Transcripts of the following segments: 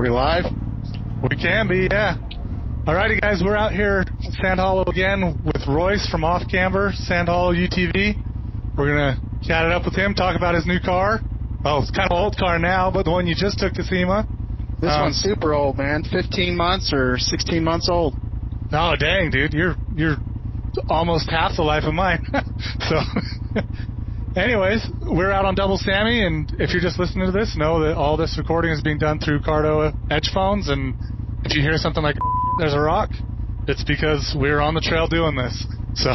we live? We can be, yeah. Alrighty, guys, we're out here at Sand Hollow again with Royce from OffCamber, Sand Hollow UTV. We're going to chat it up with him, talk about his new car. Well, it's kind of an old car now, but the one you just took to SEMA. This one's super old, man. 15 months or 16 months old. Oh, dang, dude. You're almost half the life of mine. So, anyways, we're out on Double Sammy, and if you're just listening to this, know that all this recording is being done through Cardo Edge phones, and if you hear something like there's a rock, it's because we're on the trail doing this. So,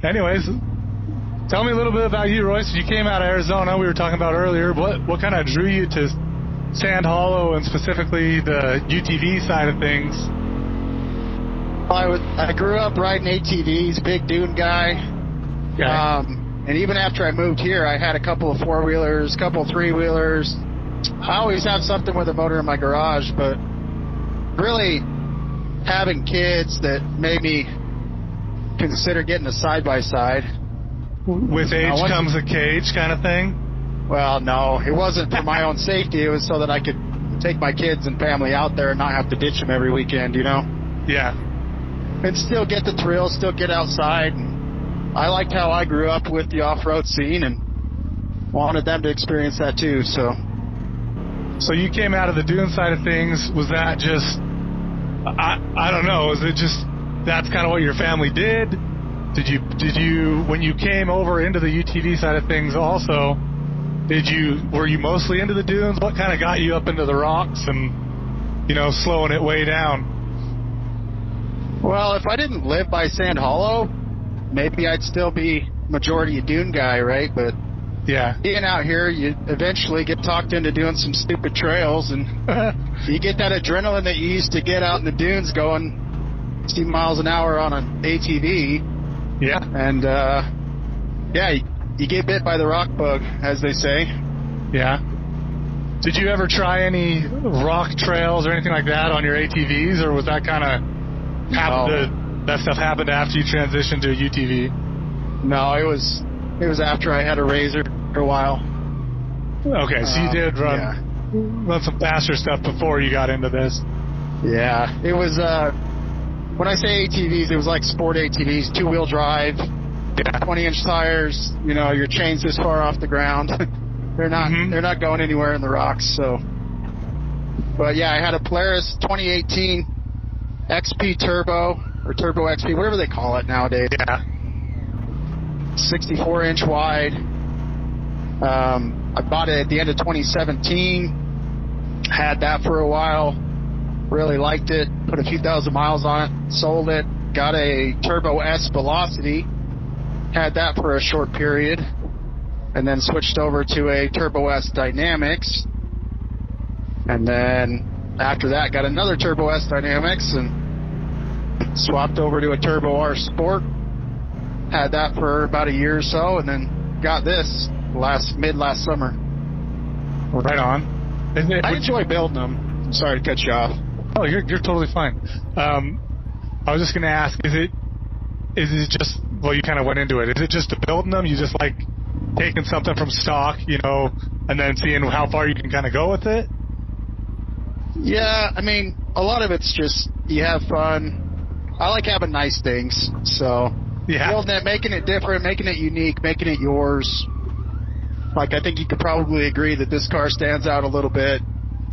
anyways, tell me a little bit about you, Royce. You came out of Arizona, we were talking about earlier. What kind of drew you to Sand Hollow and specifically the UTV side of things? I grew up riding ATVs, big dune guy. Yeah. And even after I moved here, I had a couple of four-wheelers, a couple of three-wheelers. I always have something with a motor in my garage, but really having kids that made me consider getting a side-by-side. With age comes a cage kind of thing? Well, no, it wasn't for my own safety. It was so that I could take my kids and family out there and not have to ditch them every weekend, you know? Yeah. And still get the thrill, still get outside. And I liked how I grew up with the off-road scene and wanted them to experience that too, so. So you came out of the dune side of things. Was that just, I don't know, was it just, that's kind of what your family did? Did you, when you came over into the UTV side of things also, were you mostly into the dunes? What kind of got you up into the rocks and, you know, slowing it way down? Well, if I didn't live by Sand Hollow, maybe I'd still be majority a dune guy, right? But yeah, being out here, you eventually get talked into doing some stupid trails, and you get that adrenaline that you used to get out in the dunes going 60 miles an hour on an ATV. Yeah. And, yeah, you get bit by the rock bug, as they say. Yeah. Did you ever try any rock trails or anything like that on your ATVs, or was that kind of that stuff happened after you transitioned to a UTV? No, it was after I had a Razor for a while. Okay, so you did run some faster stuff before you got into this. Yeah, it was, when I say ATVs, it was like sport ATVs, two-wheel drive, 20-inch tires, you know, your chain's this far off the ground. They're not going anywhere in the rocks, so. But yeah, I had a Polaris 2018 XP Turbo, or Turbo XP, whatever they call it nowadays. Yeah. 64-inch wide. I bought it at the end of 2017. Had that for a while. Really liked it. Put a few thousand miles on it. Sold it. Got a Turbo S Velocity. Had that for a short period. And then switched over to a Turbo S Dynamics. And then after that, got another Turbo S Dynamics and swapped over to a Turbo R Sport. Had that for about a year or so, and then got this mid last summer. Right on. I enjoy building them. I'm sorry to cut you off. Oh, you're totally fine. I was just going to ask, is it just, well, you kind of went into it. Is it just to building them? You just like taking something from stock, you know, and then seeing how far you can kind of go with it? Yeah, I mean, a lot of it's just you have fun. I like having nice things, so building it, making it different, making it unique, making it yours. Like, I think you could probably agree that this car stands out a little bit.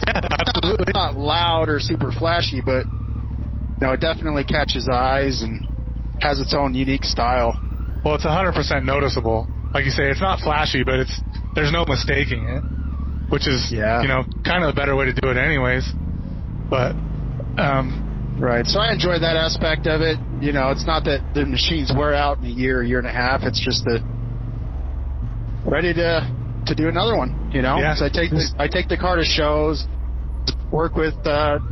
Yeah, absolutely. It's not loud or super flashy, but you know, it definitely catches eyes and has its own unique style. Well, it's 100% noticeable. Like you say, it's not flashy, but there's no mistaking it, which is, you know, kind of a better way to do it anyways. But, right. So I enjoy that aspect of it. You know, it's not that the machines wear out in a year and a half. It's just that ready to do another one, you know? So I take the car to shows, work with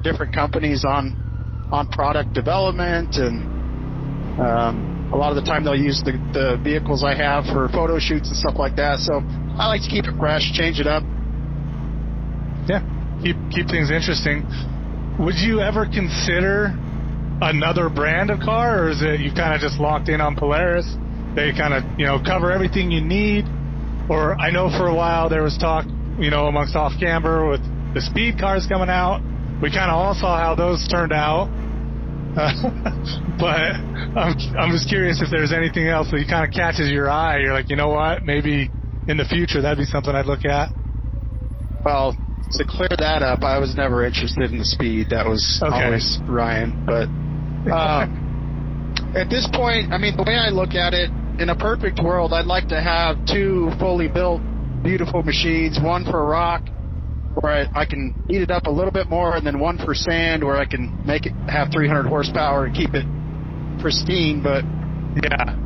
different companies on product development, and a lot of the time they'll use the vehicles I have for photo shoots and stuff like that. So I like to keep it fresh, change it up. Yeah, keep things interesting. Would you ever consider another brand of car, or is it you kind of just locked in on Polaris? They kind of, you know, cover everything you need? Or I know for a while there was talk, you know, amongst OffCamber with the speed cars coming out. We kind of all saw how those turned out. But I'm just curious if there's anything else that kind of catches your eye. You're like, you know what? Maybe in the future that'd be something I'd look at. Well, to clear that up, I was never interested in the speed. That was always Ryan. But at this point, I mean, the way I look at it, in a perfect world, I'd like to have two fully built, beautiful machines, one for rock, where I can heat it up a little bit more, and then one for sand, where I can make it have 300 horsepower and keep it pristine. But yeah,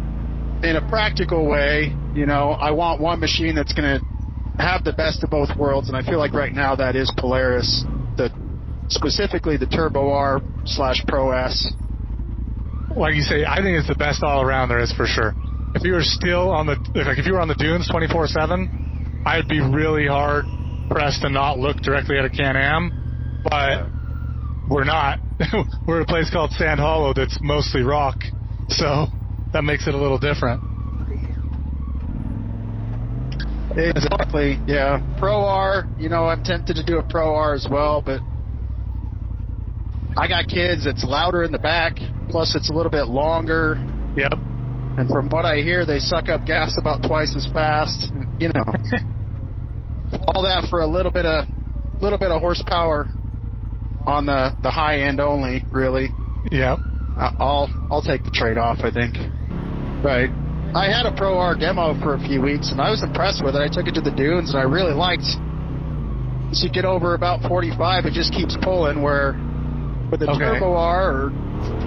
in a practical way, you know, I want one machine that's going to have the best of both worlds, and I feel like right now that is Polaris, specifically the Turbo R/Pro S. Like you say, I think it's the best all around there is for sure. If you were still on if you were on the dunes 24/7, I'd be really hard pressed to not look directly at a Can-Am, but we're not. We're at a place called Sand Hollow that's mostly rock, so that makes it a little different. Exactly, yeah. Pro R, you know, I'm tempted to do a Pro R as well, but I got kids, it's louder in the back, plus it's a little bit longer. Yep. And from what I hear, they suck up gas about twice as fast. You know, all that for a little bit of horsepower on the high end only. Really. Yep. I'll take the trade off, I think. Right. I had a Pro R demo for a few weeks, and I was impressed with it. I took it to the dunes, and I really liked. As you get over about 45, it just keeps pulling. Where with the Turbo R or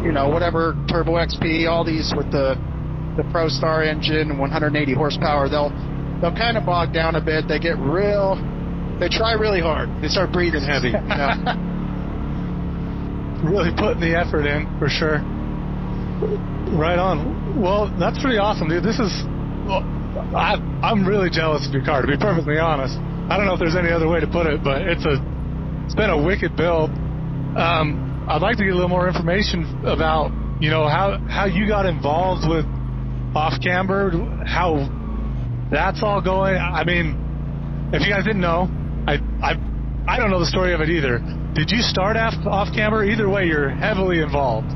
you know whatever Turbo XP, all these with the Pro Star engine, 180 horsepower, they'll kind of bog down a bit. They get they try really hard. They start breathing heavy. You know? Really putting the effort in, for sure. Right on. Well, that's pretty awesome, dude. I'm really jealous of your car, to be perfectly honest. I don't know if there's any other way to put it, but it's been a wicked build. I'd like to get a little more information about, you know, how you got involved with OffCamber, how that's all going. I mean, if you guys didn't know, I don't know the story of it either. Did you start OffCamber? Either way, you're heavily involved.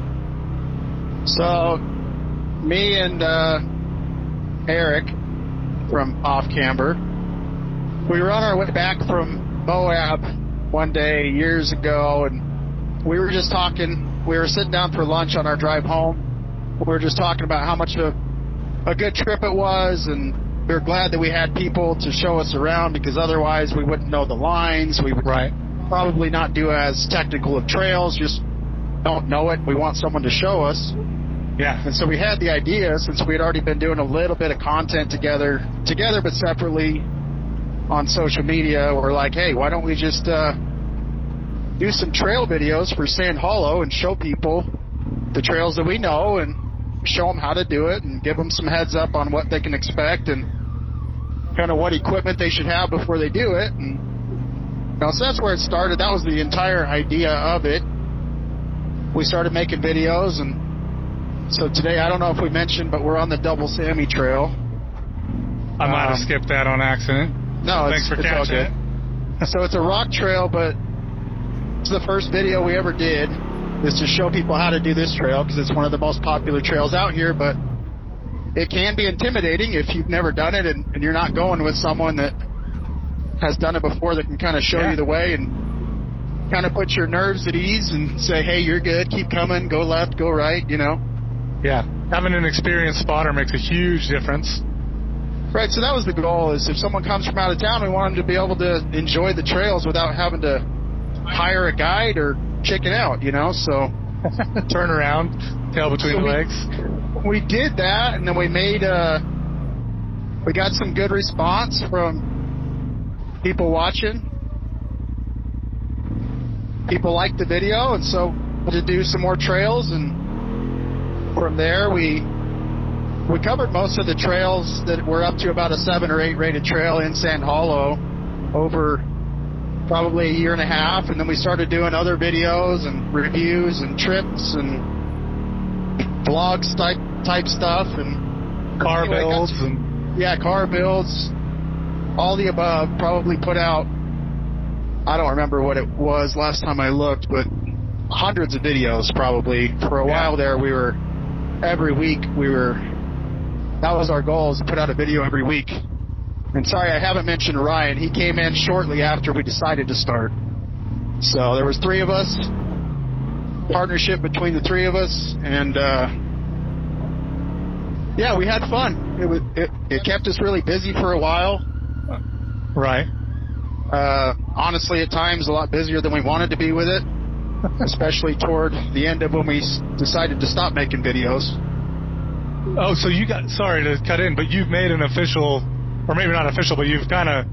So, me and Eric from OffCamber, we were on our way back from Moab one day years ago, and we were just talking. We were sitting down for lunch on our drive home. We were just talking about how much a good trip it was, and we were glad that we had people to show us around, because otherwise we wouldn't know the lines. We would probably not do as technical of trails, just don't know it. We want someone to show us. Yeah. And so we had the idea, since we had already been doing a little bit of content together but separately on social media. We're like, hey, why don't we just do some trail videos for Sand Hollow and show people the trails that we know and show them how to do it and give them some heads up on what they can expect and kind of what equipment they should have before they do it. And you know, so that's where it started. That was the entire idea of it. We started making videos, and so today, I don't know if we mentioned, but we're on the Double Sammy Trail. I might have skipped that on accident. No, thanks for catching it. So it's a rock trail, but it's the first video we ever did, is to show people how to do this trail, because it's one of the most popular trails out here, but it can be intimidating if you've never done it and you're not going with someone that has done it before, that can kind of show you the way and kind of put your nerves at ease and say, hey, you're good, keep coming, go left, go right, you know? Yeah, having an experienced spotter makes a huge difference. Right, so that was the goal, is if someone comes from out of town, we want them to be able to enjoy the trails without having to hire a guide or chicken out, you know, so. Turn around, tail between the legs. We did that, and then we made we got some good response from people watching. People liked the video, and so to do some more trails, and from there we covered most of the trails that were up to about a 7 or 8 rated trail in Sand Hollow over probably a year and a half, and then we started doing other videos and reviews and trips and vlogs type stuff and car builds car builds, all the above. Probably put out I don't remember what it was last time I looked, but hundreds of videos probably. For a while there, we were, every week, that was our goal, is to put out a video every week. And sorry, I haven't mentioned Ryan. He came in shortly after we decided to start. So there was 3 of us, partnership between the 3 of us, and yeah, we had fun. It kept us really busy for a while. Right. Honestly, at times a lot busier than we wanted to be with it, especially toward the end of when we decided to stop making videos. Oh, so you got, sorry to cut in, but you've made an official, or maybe not official, but you've kind of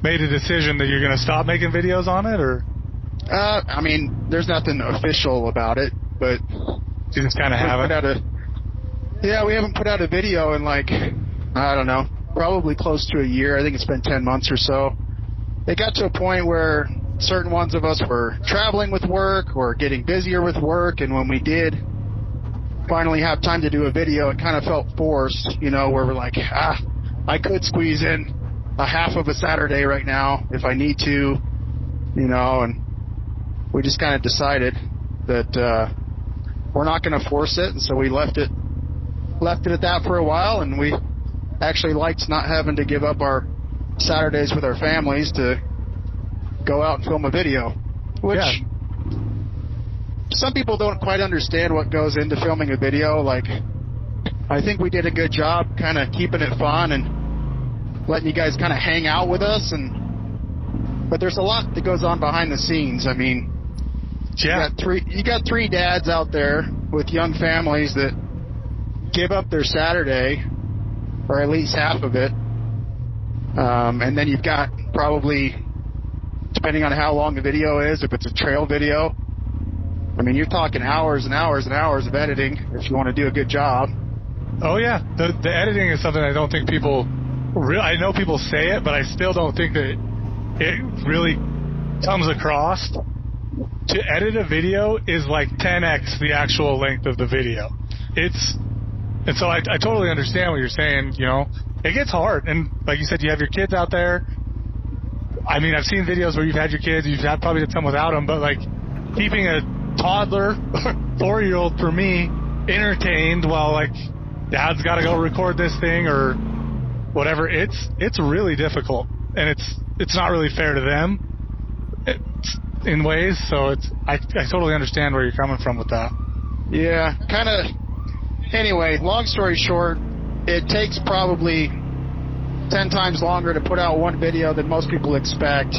made a decision that you're going to stop making videos on it, or? I mean, there's nothing official about it, but you just kind of have it. Yeah, we haven't put out a video in like, I don't know, probably close to a year. I think it's been 10 months or so. It got to a point where certain ones of us were traveling with work or getting busier with work, and when we did finally have time to do a video, it kind of felt forced, you know, where we're like, I could squeeze in a half of a Saturday right now if I need to, you know, and we just kind of decided that we're not going to force it, and so we left it at that for a while, and we actually liked not having to give up our Saturdays with our families to go out and film a video, which some people don't quite understand what goes into filming a video. Like, I think we did a good job kind of keeping it fun and letting you guys kind of hang out with us, but there's a lot that goes on behind the scenes. I mean, you got 3 dads out there with young families that give up their Saturday, or at least half of it, and then you've got probably, depending on how long the video is, if it's a trail video, I mean, you're talking hours and hours and hours of editing if you want to do a good job. Oh yeah, the editing is something I don't think people I know people say it, but I still don't think that it really comes across. To edit a video is like 10x the actual length of the video. And so I totally understand what you're saying. You know, it gets hard, and like you said, you have your kids out there. I mean, I've seen videos where you've had your kids, you've had probably some without them, but like keeping a toddler, 4-year-old for me, entertained while like dad's got to go record this thing or whatever, it's really difficult, and it's not really fair to them in ways. So I totally understand where you're coming from with that. Yeah, kind of. Anyway, long story short, it takes probably 10 times longer to put out one video than most people expect.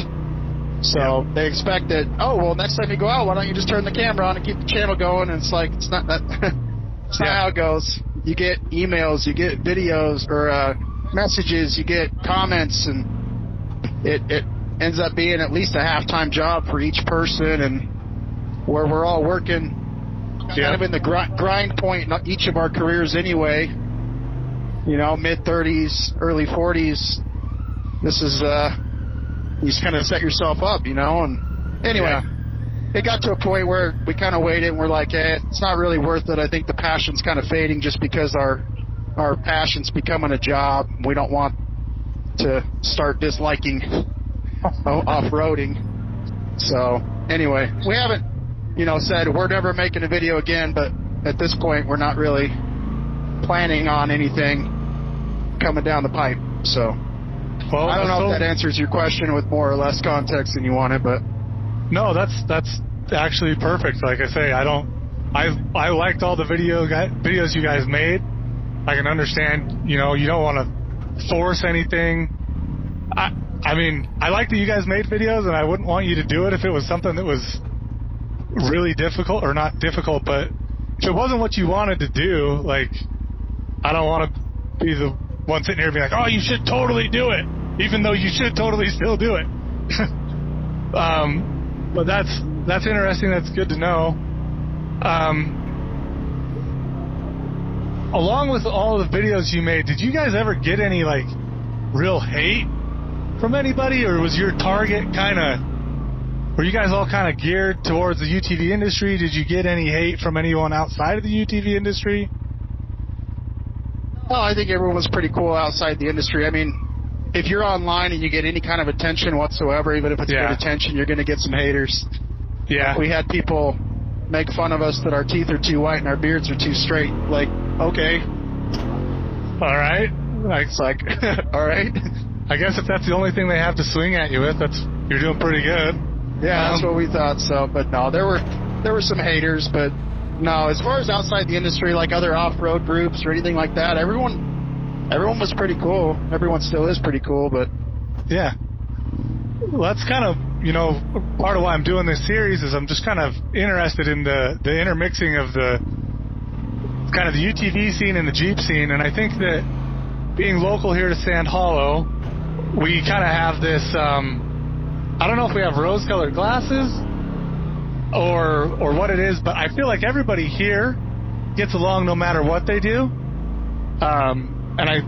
So they expect that, oh, well, next time you go out, why don't you just turn the camera on and keep the channel going? And it's like, it's not that. It's not how it goes. You get emails, you get videos or messages, you get comments, and it ends up being at least a half-time job for each person, and where we're all working kind of in the grind point in each of our careers anyway, you know, mid-30s, early 40s. This is, you just kind of set yourself up, you know, and anyway, it got to a point where we kind of waited and we're like, it's not really worth it. I think the passion's kind of fading just because our passion's becoming a job. We don't want to start disliking off-roading. So anyway, we haven't, you know, said we're never making a video again, but at this point we're not really planning on anything coming down the pipe. So well, I don't know if that answers your question with more or less context than you wanted, but no, that's actually perfect. Like I say, I liked all the videos you guys made. I can understand, you know, you don't want to force anything. I mean, I like that you guys made videos, and I wouldn't want you to do it if it was something that was really difficult, or not difficult, but if it wasn't what you wanted to do, like, I don't want to be the one sitting here being like, oh, you should totally do it, even though you should totally still do it. But that's interesting. That's good to know. Along with all the videos you made, did you guys ever get any like real hate from anybody, or was your target were you guys all kind of geared towards the UTV industry? Did you get any hate from anyone outside of the UTV industry? Well, I think everyone was pretty cool outside the industry. I mean, if you're online and you get any kind of attention whatsoever, even if it's good attention, you're going to get some haters. Yeah. Like we had people make fun of us that our teeth are too white and our beards are too straight. Like, okay. All right. It's like, all right. I guess if that's the only thing they have to swing at you with, you're doing pretty good. Yeah, that's what we thought. So, but no, there were some haters, but no, as far as outside the industry, like other off-road groups or anything like that, everyone was pretty cool. Everyone still is pretty cool, but yeah. Well, that's kind of, part of why I'm doing this series is I'm just kind of interested in the intermixing of the kind of the UTV scene and the Jeep scene, and I think that being local here to Sand Hollow, we kind of have this, I don't know if we have rose-colored glasses or what it is, but I feel like everybody here gets along no matter what they do. And I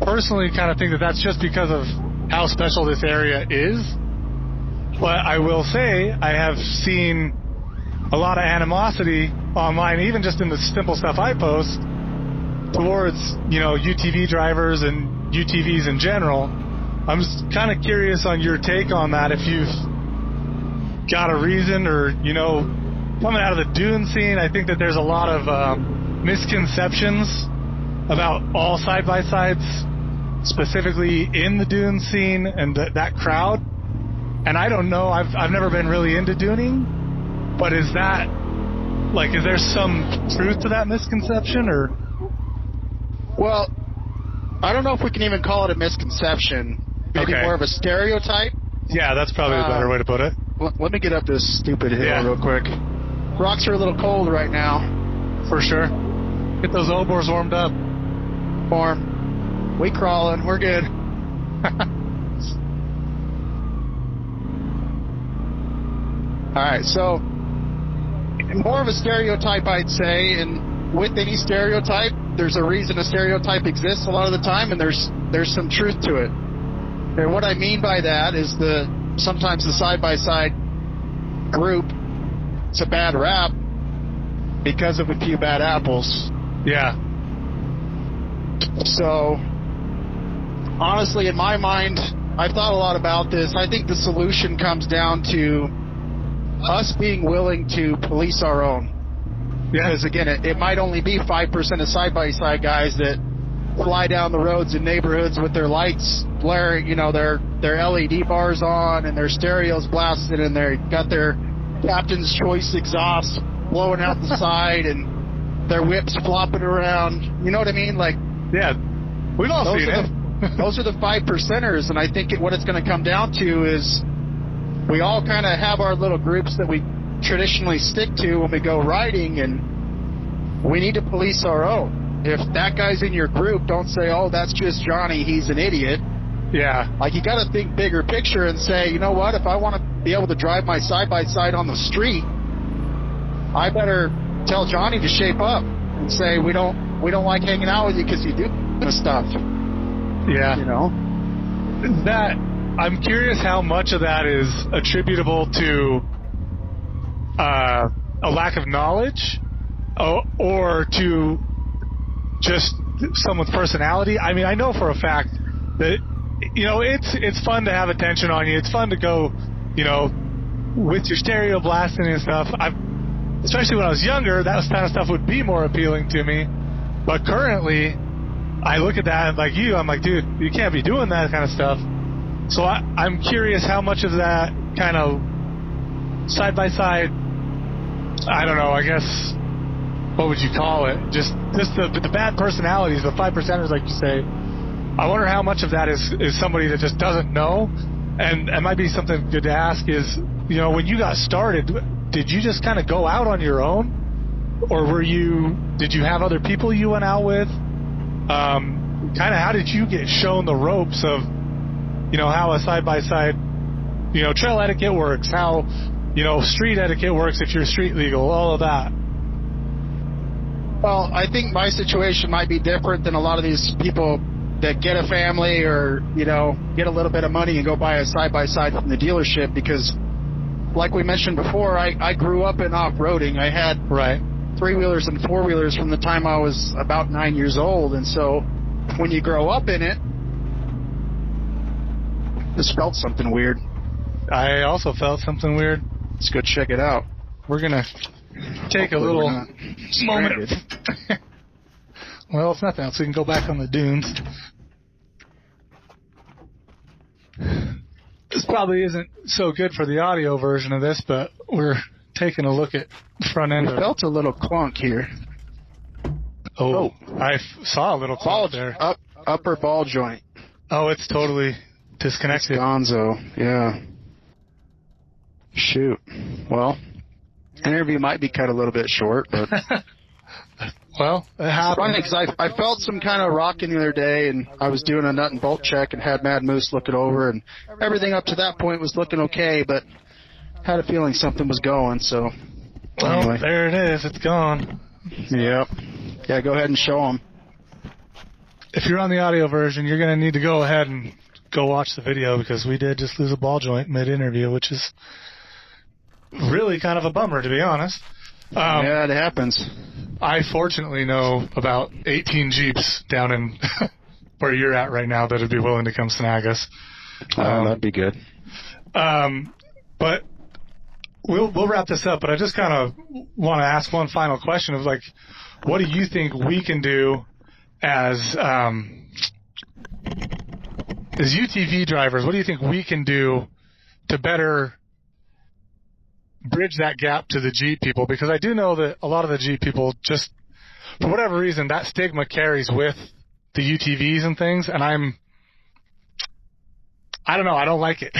personally kind of think that that's just because of how special this area is. But I will say I have seen a lot of animosity online, even just in the simple stuff I post, towards, UTV drivers and UTVs in general. I'm just kind of curious on your take on that, if you've got a reason or, coming out of the dune scene, I think that there's a lot of misconceptions about all side-by-sides, specifically in the dune scene and that crowd. And I don't know, I've never been really into duning, but is there some truth to that misconception, or? Well, I don't know if we can even call it a misconception. Maybe more of a stereotype. Yeah, that's probably a better way to put it. Let me get up this stupid hill real quick. Rocks are a little cold right now. For sure. Get those elbows warmed up. We crawling. We're good. All right, so more of a stereotype, I'd say, and with any stereotype, there's a reason a stereotype exists a lot of the time, and there's some truth to it. And what I mean by that is sometimes the side-by-side group, it's a bad rap because of a few bad apples. Yeah. So, honestly, in my mind, I've thought a lot about this. I think the solution comes down to us being willing to police our own. Because, again, it might only be 5% of side-by-side guys that fly down the roads in neighborhoods with their lights blaring, their LED bars on and their stereos blasted and they got their Captain's Choice exhaust blowing out the side and their whips flopping around. You know what I mean? Like, yeah, we've all seen it. Those are the 5%ers, and I think what it's going to come down to is we all kind of have our little groups that we traditionally stick to when we go riding, and we need to police our own. If that guy's in your group, don't say, oh, that's just Johnny, he's an idiot. Yeah. Like, you got to think bigger picture and say, you know what, if I want to be able to drive my side-by-side on the street, I better tell Johnny to shape up and say, we don't like hanging out with you because you do this stuff. Yeah. That, I'm curious how much of that is attributable to a lack of knowledge or to just someone's personality. I mean, I know for a fact that, it's fun to have attention on you. It's fun to go, with your stereo blasting and stuff. Especially when I was younger, that kind of stuff would be more appealing to me. But currently, I look at that like I'm like, dude, you can't be doing that kind of stuff. So I'm curious how much of that kind of side-by-side, I don't know, I guess, what would you call it? Just the bad personalities, the 5%ers, like you say. I wonder how much of that is somebody that just doesn't know. And it might be something good to ask is, when you got started, did you just kind of go out on your own? Or did you have other people you went out with? Kind of how did you get shown the ropes of, how a side-by-side, trail etiquette works, how, street etiquette works if you're street legal, all of that? Well, I think my situation might be different than a lot of these people that get a family or, get a little bit of money and go buy a side-by-side from the dealership because, like we mentioned before, I grew up in off-roading. I had three-wheelers and four-wheelers from the time I was about 9 years old. And so when you grow up in it, Just felt something weird. I also felt something weird. Let's go check it out. We're going to take a little moment. Well, if nothing else, we can go back on the dunes. This probably isn't so good for the audio version of this, but we're taking a look at the front end. I felt a little clunk here. Oh. I saw a little clunk there. Upper ball joint. Oh, it's totally disconnected. It's gonzo, yeah. Shoot. Well, interview might be cut a little bit short, but... Well, it happened. It's funny because I felt some kind of rocking the other day, and I was doing a nut and bolt check and had Mad Moose look it over, and everything up to that point was looking okay, but had a feeling something was going, so... Well, anyway. There it is. It's gone. Yep. Yeah, go ahead and show them. If you're on the audio version, you're going to need to go ahead and go watch the video, because we did just lose a ball joint mid-interview, which is really kind of a bummer, to be honest. Yeah, it happens. I fortunately know about 18 Jeeps down in where you're at right now that would be willing to come snag us. That'd be good. But we'll wrap this up. But I just kind of want to ask one final question of, like, what do you think we can do as UTV drivers? What do you think we can do to better bridge that gap to the Jeep people? Because I do know that a lot of the Jeep people, just for whatever reason, that stigma carries with the UTVs and things, and I don't know, I don't like it.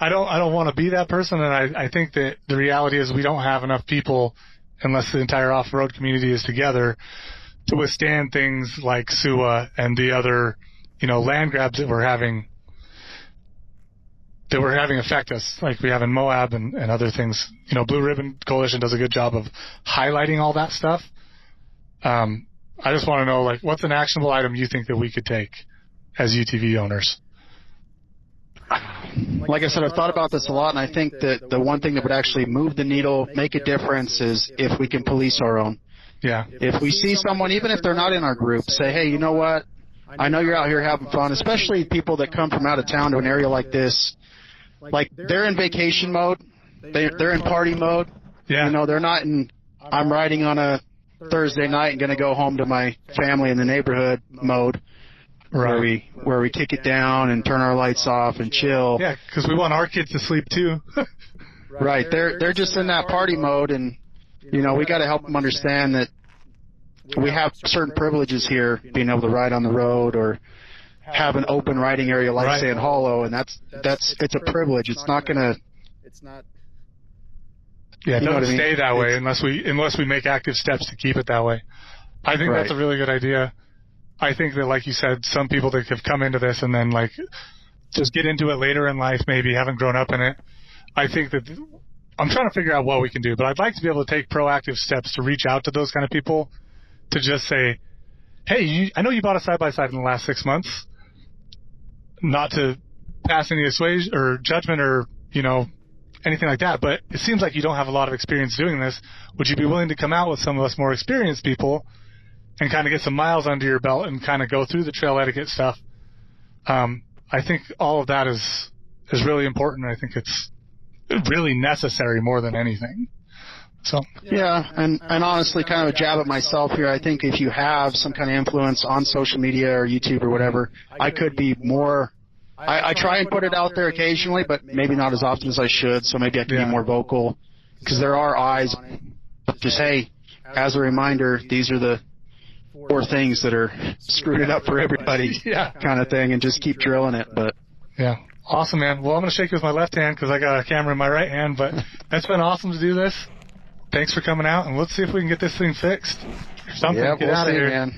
I don't want to be that person, and I think that the reality is we don't have enough people, unless the entire off-road community is together, to withstand things like SUA and the other, land grabs that we're having affect us, like we have in Moab and other things. Blue Ribbon Coalition does a good job of highlighting all that stuff. I just want to know, like, what's an actionable item you think that we could take as UTV owners? Like I said, I've thought about this a lot, and I think that the one thing that would actually move the needle, make a difference, is if we can police our own. Yeah. If we see someone, even if they're not in our group, say, hey, you know what? I know you're out here having fun, especially people that come from out of town to an area like this. Like, they're in vacation mode. They're in party mode. Yeah. They're not in, I'm riding on a Thursday night and going to go home to my family in the neighborhood mode. Right. Where we kick it down and turn our lights off and chill. Yeah, because we want our kids to sleep too. Right. They're just in that party mode, and, we got to help them understand that we have certain privileges here, being able to ride on the road or have an open riding area like Sand Hollow, and it's a privilege. It's not gonna. Yeah, it doesn't stay that way unless we make active steps to keep it that way. I think that's a really good idea. I think that, like you said, some people that have come into this and then, like, just get into it later in life, maybe haven't grown up in it. I think that I'm trying to figure out what we can do, but I'd like to be able to take proactive steps to reach out to those kind of people, to just say, hey, I know you bought a side-by-side in the last 6 months. Not to pass any assuage or judgment or, anything like that, but it seems like you don't have a lot of experience doing this. Would you be willing to come out with some of us more experienced people and kind of get some miles under your belt and kind of go through the trail etiquette stuff? I think all of that is really important. I think it's really necessary more than anything. So yeah, and honestly, kind of a jab at myself here. I think if you have some kind of influence on social media or YouTube or whatever, I could be more. I try and put it out there occasionally, but maybe not as often as I should. So maybe I can be more vocal, because there are eyes. Just, hey, as a reminder, these are the 4 things that are screwing it up for everybody, kind of thing, and just keep drilling it. But yeah. Awesome, man. Well, I'm going to shake you with my left hand because I got a camera in my right hand, but that's been awesome to do this. Thanks for coming out, and let's see if we can get this thing fixed or something. Yeah, Get we'll out of see, here. man.